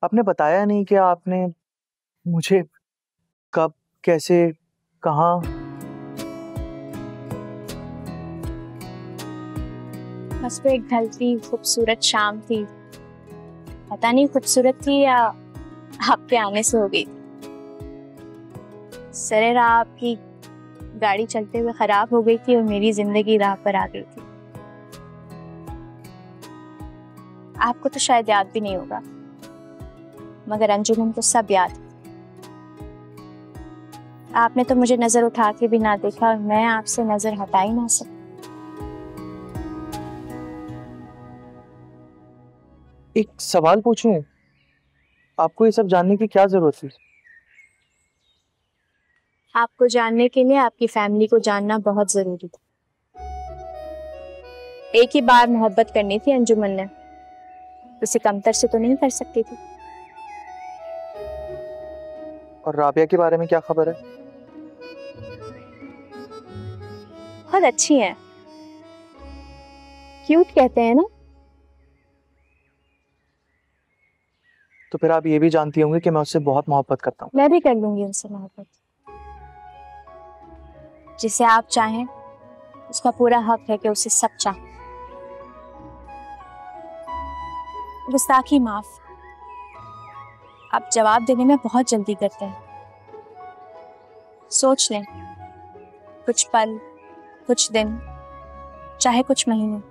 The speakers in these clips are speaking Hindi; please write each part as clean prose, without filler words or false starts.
आपने बताया नहीं कि आपने मुझे कब, कैसे, कहाँ? बस वो एक ढलती खूबसूरत शाम थी, पता नहीं खूबसूरत थी या आपके आने से हो गई। सरे राह आपकी गाड़ी चलते हुए खराब हो गई थी और मेरी जिंदगी राह पर आ गई थी। आपको तो शायद याद भी नहीं होगा, मगर अंजुमन को सब याद है। आपने तो मुझे नजर उठा के भी ना देखा और मैं आपसे नजर हटा ही ना सकती। एक सवाल पूछूं? आपको ये सब जानने की क्या जरूरत थी? आपको जानने के लिए आपकी फैमिली को जानना बहुत जरूरी था। एक ही बार मोहब्बत करनी थी अंजुमन ने, उसे कमतर से तो नहीं कर सकती थी। और राबिया के बारे में क्या खबर है? बहुत अच्छी है, क्यूट कहते हैं ना। तो फिर आप ये भी जानती होंगी कि मैं उससे बहुत मोहब्बत करता हूँ। मैं भी कर लूंगी उनसे मोहब्बत। जिसे आप चाहें उसका पूरा हक है कि उसे सब चाहे। गुस्ताखी माफ। आप जवाब देने में बहुत जल्दी करते हैं। सोच लें, कुछ पल, कुछ दिन, चाहे कुछ महीने।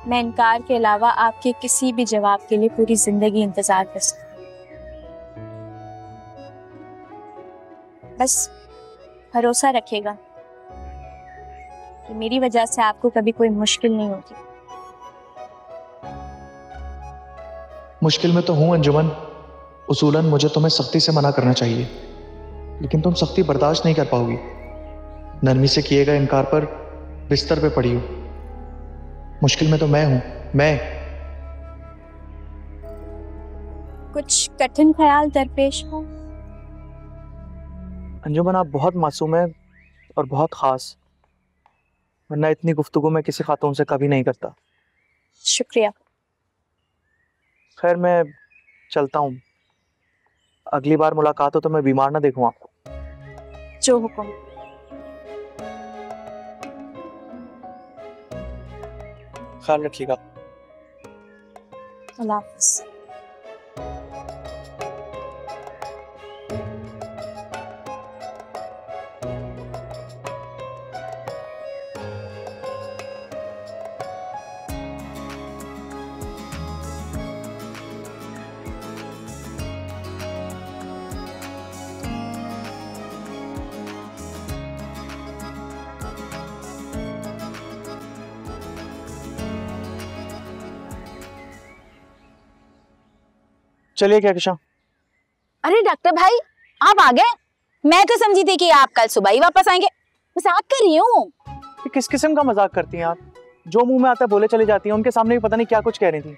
मैं इनकार के अलावा आपके किसी भी जवाब के लिए पूरी जिंदगी इंतजार कर सकती हूँ। बस भरोसा रखिएगा कि मेरी वजह से आपको कभी कोई मुश्किल नहीं होगी। मुश्किल में तो हूं अंजुमन। उसूलन मुझे तुम्हें सख्ती से मना करना चाहिए, लेकिन तुम सख्ती बर्दाश्त नहीं कर पाओगी। नरमी से किए गए इनकार पर बिस्तर पे पड़ी हो। मुश्किल में तो मैं हूं, मैं। कुछ कठिन ख्याल दरपेश हो? अंजुमन, आप बहुत मासूम है और बहुत खास, वरना इतनी गुफ्तगू मैं किसी खातून से कभी नहीं करता। शुक्रिया। खैर, मैं चलता हूँ। अगली बार मुलाकात हो तो मैं बीमार ना देखूं आपको। जो हुक्म। ख्याल रखिएगा। अल्लाह हाफ़िज़। चलिए कहकशां। अरे डॉक्टर भाई, आप आ गए? मैं तो समझी थी कि आप कल सुबह ही वापस आएंगे। मजाक कर रही हूँ। ये किस किस्म का मजाक करती हैं आप? जो मुंह में आता है बोले चली जाती हैं। उनके सामने भी पता नहीं क्या कुछ कह रही थी।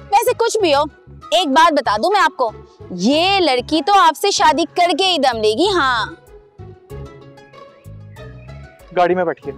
वैसे कुछ भी हो, एक बात बता दूं मैं आपको, ये लड़की तो आपसे शादी करके ही दम लेगी। हाँ, गाड़ी में बैठिए।